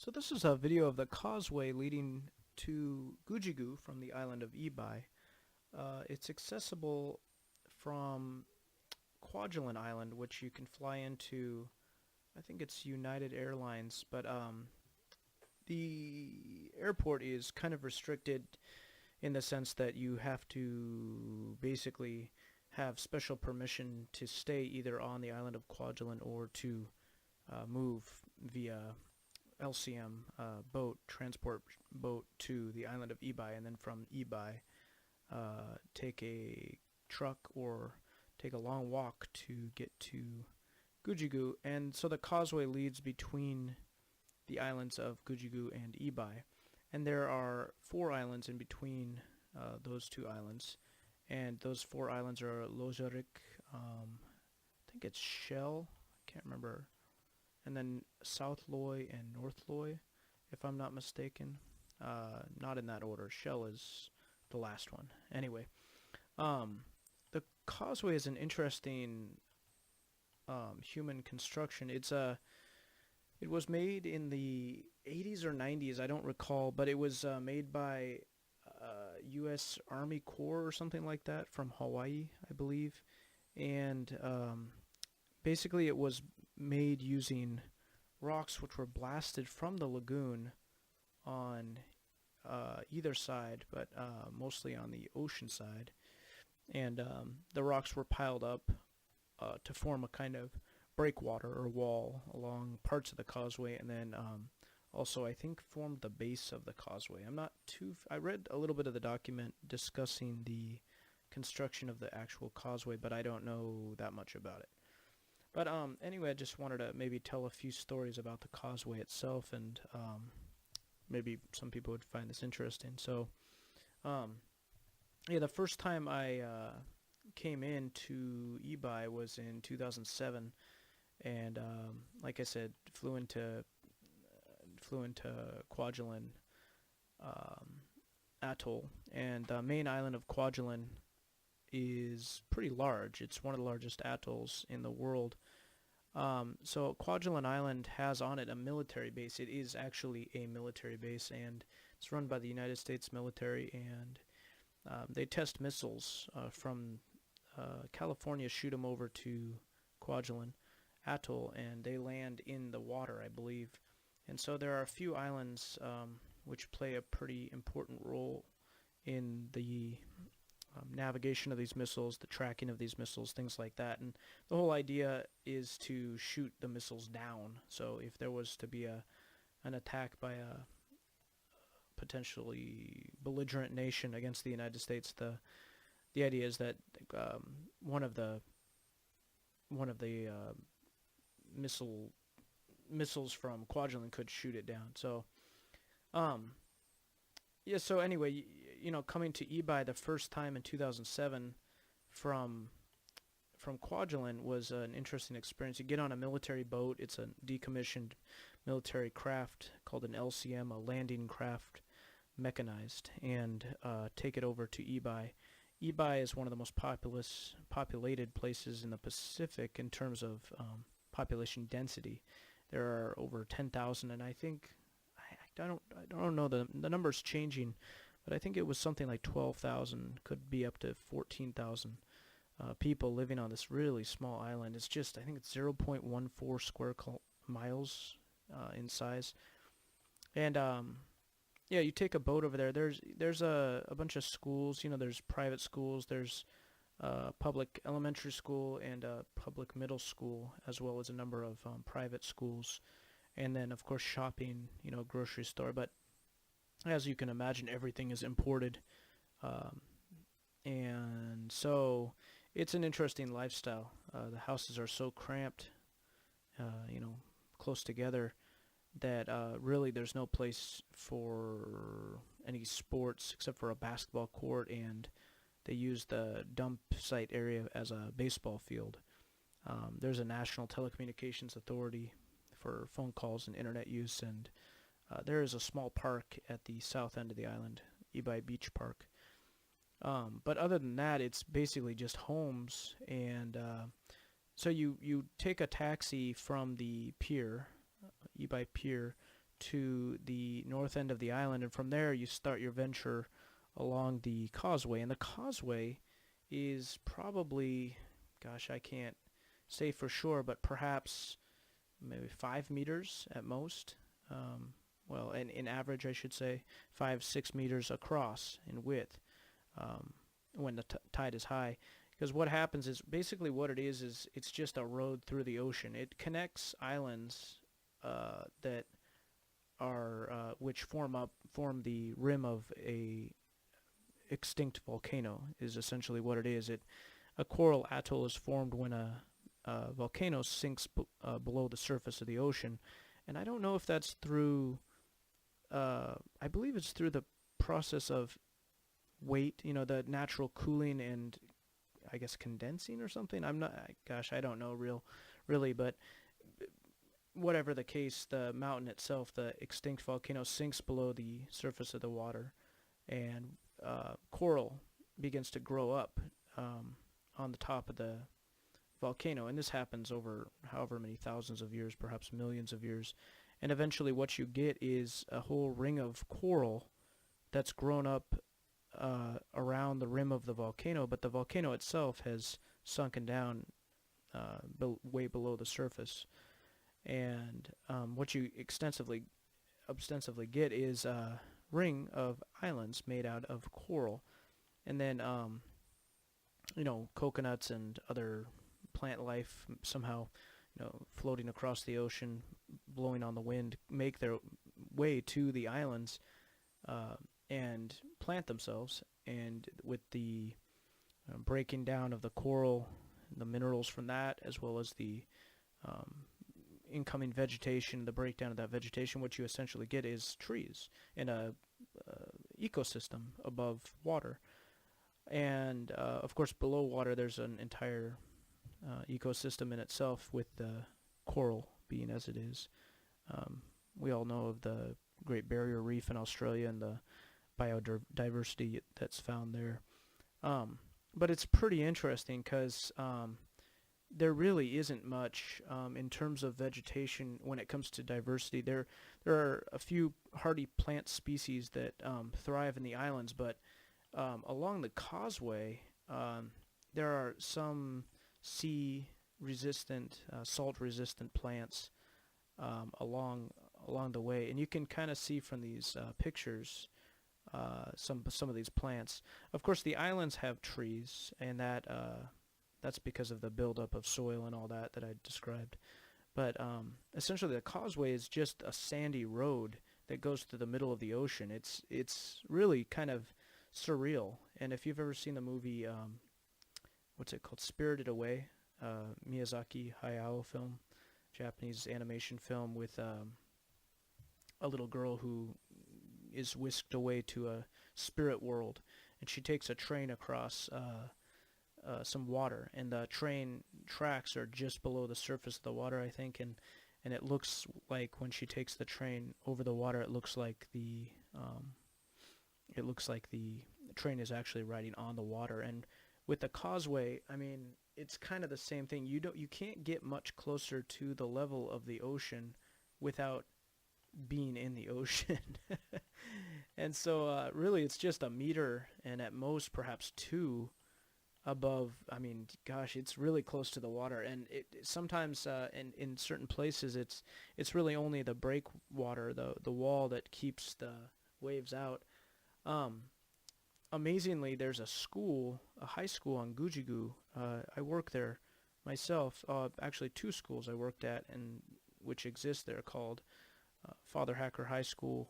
So this is a video of the causeway leading to Gugeegue from the island of Ebeye. It's accessible from Kwajalein Island, which you can fly into. I think it's United Airlines, but the airport is kind of restricted in the sense that you have to basically have special permission to stay either on the island of Kwajalein or to move via LCM transport boat to the island of Ebeye, and then from Ebeye take a truck or take a long walk to get to Gugeegue. And so the causeway leads between the islands of Gugeegue and Ebeye, and there are 4 islands in between those 2 islands, and those 4 islands are Lojarik, I think it's Shell, I can't remember, and then South Loy and North Loy, if I'm not mistaken. Not in that order. Shell is the last one. Anyway, the causeway is an interesting human construction. It was made in the 80s or 90s, I don't recall, but it was made by U.S. Army Corps or something like that from Hawaii, I believe, and basically it was made using rocks which were blasted from the lagoon on either side, but mostly on the ocean side, and the rocks were piled up to form a kind of breakwater or wall along parts of the causeway, and then also I think formed the base of the causeway. I read a little bit of the document discussing the construction of the actual causeway, but I don't know that much about it. But anyway, I just wanted to maybe tell a few stories about the causeway itself, and maybe some people would find this interesting. So, yeah, the first time I came into Ebeye was in 2007, and like I said, flew into Kwajalein Atoll, and the main island of Kwajalein is pretty large. It's one of the largest atolls in the world. So Kwajalein Island has on it a military base. It is actually a military base, and it's run by the United States military, and they test missiles from California, shoot them over to Kwajalein Atoll, and they land in the water, I believe. And so there are a few islands which play a pretty important role in the navigation of these missiles, the tracking of these missiles, things like that. And the whole idea is to shoot the missiles down. So if there was to be an attack by a potentially belligerent nation against the United States, the idea is that one of the missiles from Kwajalein could shoot it down. So yeah, so anyway, coming to Ebeye the first time in 2007 from Kwajalein was an interesting experience. You get on a military boat. It's a decommissioned military craft called an LCM, a landing craft, mechanized, and take it over to Ebeye. Ebeye is one of the most populated places in the Pacific in terms of population density. There are over 10,000, and I think I don't know, the number's changing, but I think it was something like 12,000, could be up to 14,000 people living on this really small island. It's just, I think it's 0.14 square miles in size. And yeah, you take a boat over there. There's a bunch of schools. There's private schools. There's public elementary school and a public middle school, as well as a number of private schools. And then, of course, shopping, grocery store. But as you can imagine, everything is imported. And so it's an interesting lifestyle. The houses are so cramped, close together, that really there's no place for any sports except for a basketball court, and they use the dump site area as a baseball field. There's a National Telecommunications Authority for phone calls and internet use, and there is a small park at the south end of the island, Ebeye Beach Park. But other than that, it's basically just homes, and so you take a taxi from the pier, Ebeye Pier, to the north end of the island, and from there you start your venture along the causeway. And the causeway is probably, gosh, I can't say for sure, but perhaps maybe 5 meters at most. Well, and in average, I should say, 5-6 meters across in width when the tide is high. Because what happens is, basically what it is it's just a road through the ocean. It connects islands that are which form the rim of a extinct volcano, is essentially what it is. A coral atoll is formed when a volcano sinks below the surface of the ocean, and I don't know if that's through. I believe it's through the process of weight, the natural cooling and I guess condensing or something. I'm not. Gosh, I don't know really, but whatever the case, the mountain itself, the extinct volcano, sinks below the surface of the water, and coral begins to grow up on the top of the volcano, and this happens over however many thousands of years, perhaps millions of years, and eventually what you get is a whole ring of coral that's grown up around the rim of the volcano, but the volcano itself has sunken down way below the surface, and what you ostensibly get is a ring of islands made out of coral, and then coconuts and other plant life somehow floating across the ocean, blowing on the wind, make their way to the islands and plant themselves. And with the breaking down of the coral, the minerals from that, as well as the incoming vegetation, the breakdown of that vegetation, what you essentially get is trees and a ecosystem above water. And of course below water there's an entire ecosystem in itself, with the coral being as it is. We all know of the Great Barrier Reef in Australia and the biodiversity that's found there. But it's pretty interesting because there really isn't much in terms of vegetation when it comes to diversity. There are a few hardy plant species that thrive in the islands, but along the causeway there are some sea-resistant, salt-resistant plants along the way, and you can kind of see from these pictures some of these plants. Of course, the islands have trees, and that's because of the buildup of soil and all that I described. But essentially, the causeway is just a sandy road that goes through the middle of the ocean. It's really kind of surreal. And if you've ever seen the movie, what's it called, Spirited Away, Miyazaki Hayao film, Japanese animation film with a little girl who is whisked away to a spirit world, and she takes a train across some water, and the train tracks are just below the surface of the water, I think, and it looks like when she takes the train over the water, it looks like the train is actually riding on the water. And with the causeway, I mean, it's kind of the same thing. You can't get much closer to the level of the ocean without being in the ocean. And so really it's just a meter, and at most perhaps 2 above. I mean, gosh, it's really close to the water, and it sometimes in certain places it's really only the breakwater, the wall, that keeps the waves out. Amazingly, there's a high school on Gugeegue. I work there myself. Actually, 2 schools I worked at, and which exist there, called Father Hacker High School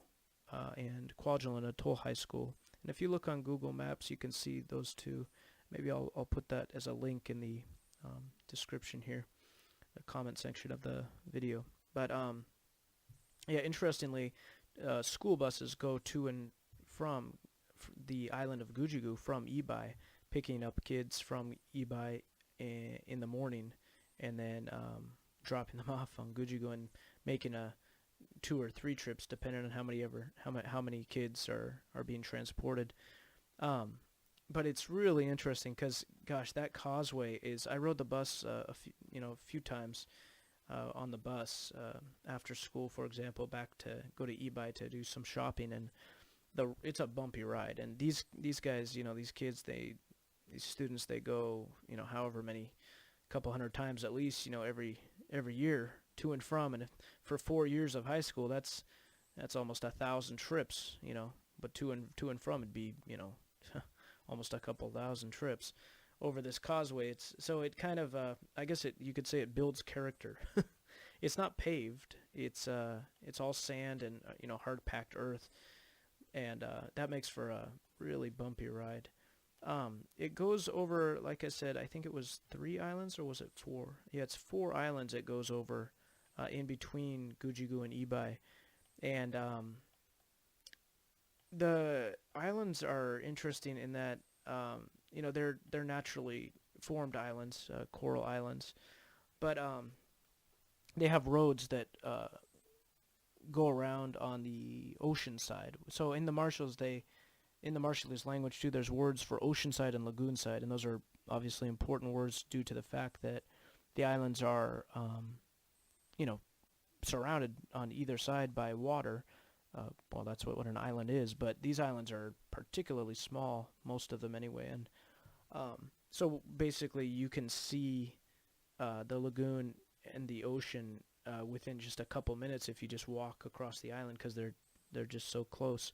and Kwajalein Atoll High School. And if you look on Google Maps, you can see those 2. Maybe I'll put that as a link in the description here, the comment section of the video. But yeah, interestingly, school buses go to and from the island of Gugeegue from Ebeye, picking up kids from Ebeye in the morning, and then dropping them off on Gugeegue and making 2 or 3 trips, depending on how many kids are being transported. But it's really interesting because, gosh, that causeway is. I rode the bus a few times. on the bus after school, for example, back to go to Ebeye to do some shopping, and it's a bumpy ride. And these guys, these kids, these students, they go, however many, couple hundred times at least, every year to and from. And for 4 years of high school, that's almost 1,000 trips, but to and from it'd be, almost a couple thousand trips over this causeway. So it kind of, I guess you could say it builds character. It's not paved. It's all sand and hard packed earth, and that makes for a really bumpy ride. It goes over, like I said, I think it was 3 islands, or was it 4? Yeah, it's 4 islands it goes over in between Gugeegue and Ebeye. And the islands are interesting in that, they're naturally formed islands, coral islands, but they have roads that go around on the ocean side. So in the Marshallese language too, there's words for ocean side and lagoon side, and those are obviously important words due to the fact that the islands are, surrounded on either side by water. Well, that's what an island is, but these islands are particularly small, most of them anyway, and so basically you can see the lagoon and the ocean within just a couple minutes if you just walk across the island, because they're just so close.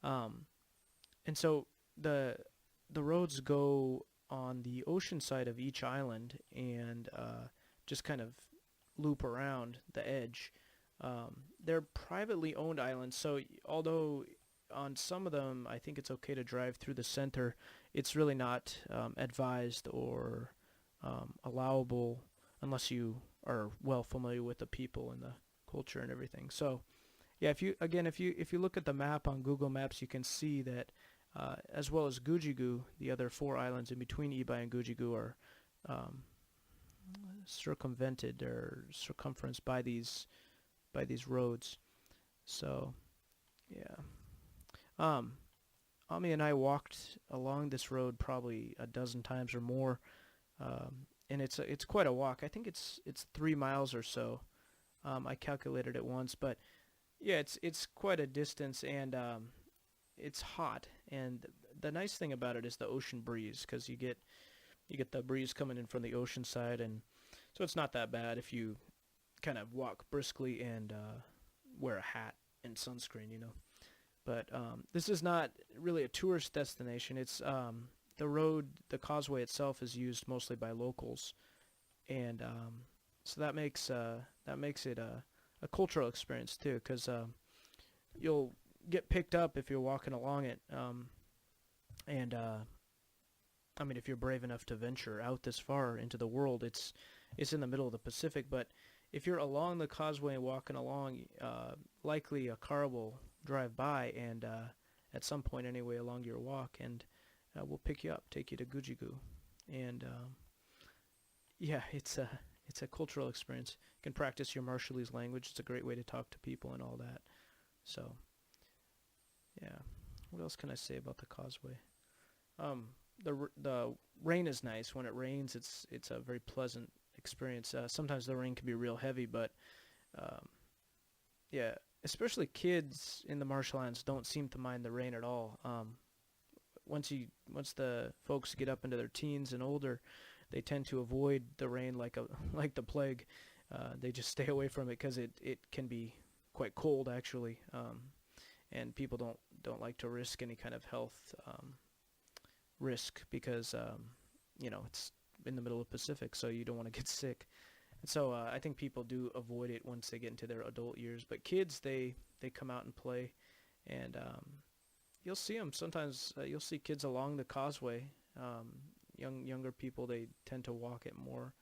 And so the roads go on the ocean side of each island and just kind of loop around the edge. They're privately owned islands, so although on some of them I think it's okay to drive through the center, it's really not advised or allowable unless you are well familiar with the people and the culture and everything. So yeah, if you look at the map on Google Maps, you can see that as well as Gugeegue, the other 4 islands in between Ebeye and Gugeegue are circumvented or circumferenced by these roads. So yeah, Ami and I walked along this road probably a dozen times or more, and it's quite a walk. I think it's 3 miles or so. I calculated it once, but yeah, it's quite a distance, and it's hot. And the nice thing about it is the ocean breeze, because you get the breeze coming in from the ocean side, and so it's not that bad if you kind of walk briskly and wear a hat and sunscreen, But this is not really a tourist destination. It's the causeway itself is used mostly by locals, and so that makes it a cultural experience too, because you'll get picked up if you're walking along it, and if you're brave enough to venture out this far into the world. It's in the middle of the Pacific, but if you're along the causeway and walking along, likely a car will drive by, and at some point anyway along your walk, and we'll pick you up, take you to Gugeegue, and yeah, it's a cultural experience. You can practice your Marshallese language. It's a great way to talk to people and all that. So yeah, what else can I say about the causeway? The rain is nice. When it rains, it's a very pleasant experience. Sometimes the rain can be real heavy, but yeah, especially kids in the Marshlands don't seem to mind the rain at all. Once the folks get up into their teens and older, they tend to avoid the rain like the plague. They just stay away from it because it can be quite cold actually, and people don't like to risk any kind of health risk because it's in the middle of the Pacific, so you don't want to get sick. And so I think people do avoid it once they get into their adult years. But kids, they come out and play, and you'll see them sometimes. You'll see kids along the causeway. Younger people, they tend to walk it more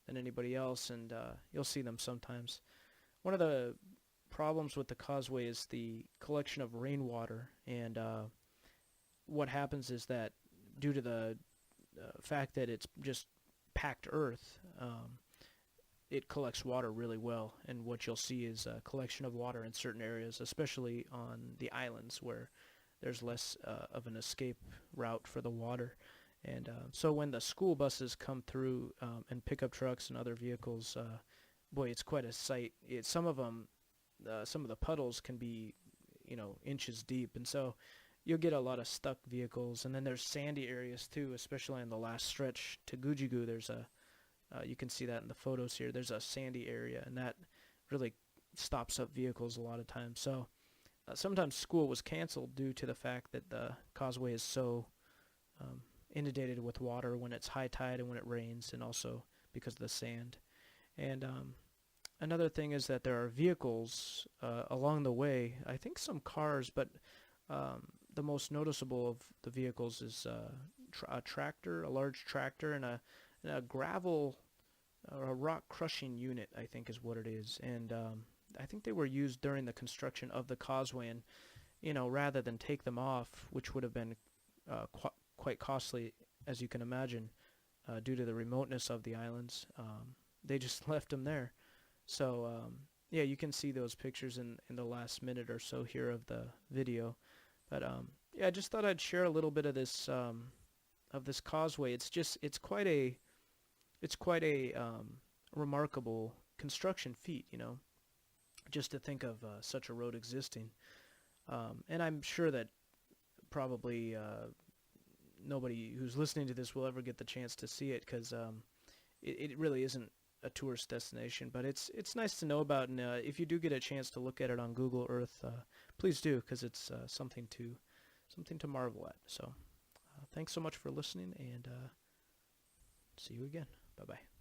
than anybody else, and you'll see them sometimes. One of the problems with the causeway is the collection of rainwater, and what happens is that due to the fact that it's just packed earth, it collects water really well, and what you'll see is a collection of water in certain areas, especially on the islands where there's less of an escape route for the water. And so when the school buses come through and pickup trucks and other vehicles, boy, it's quite a sight. Some of them, some of the puddles can be, inches deep, and so you'll get a lot of stuck vehicles. And then there's sandy areas too, especially on the last stretch to Gugeegue. There's you can see that in the photos here. There's a sandy area, and that really stops up vehicles a lot of times. So sometimes school was canceled due to the fact that the causeway is so inundated with water when it's high tide and when it rains, and also because of the sand. And another thing is that there are vehicles along the way. I think some cars, but the most noticeable of the vehicles is a tractor, a large tractor, and a gravel or a rock crushing unit, I think is what it is. And I think they were used during the construction of the causeway, and rather than take them off, which would have been quite costly, as you can imagine, due to the remoteness of the islands, they just left them there. So yeah, you can see those pictures in the last minute or so here of the video. But yeah, I just thought I'd share a little bit of this causeway. It's quite a remarkable construction feat, just to think of such a road existing. And I'm sure that probably nobody who's listening to this will ever get the chance to see it, because it really isn't a tourist destination. But it's nice to know about, and if you do get a chance to look at it on Google Earth, please do, because it's something to marvel at. So thanks so much for listening, and see you again. Bye-bye.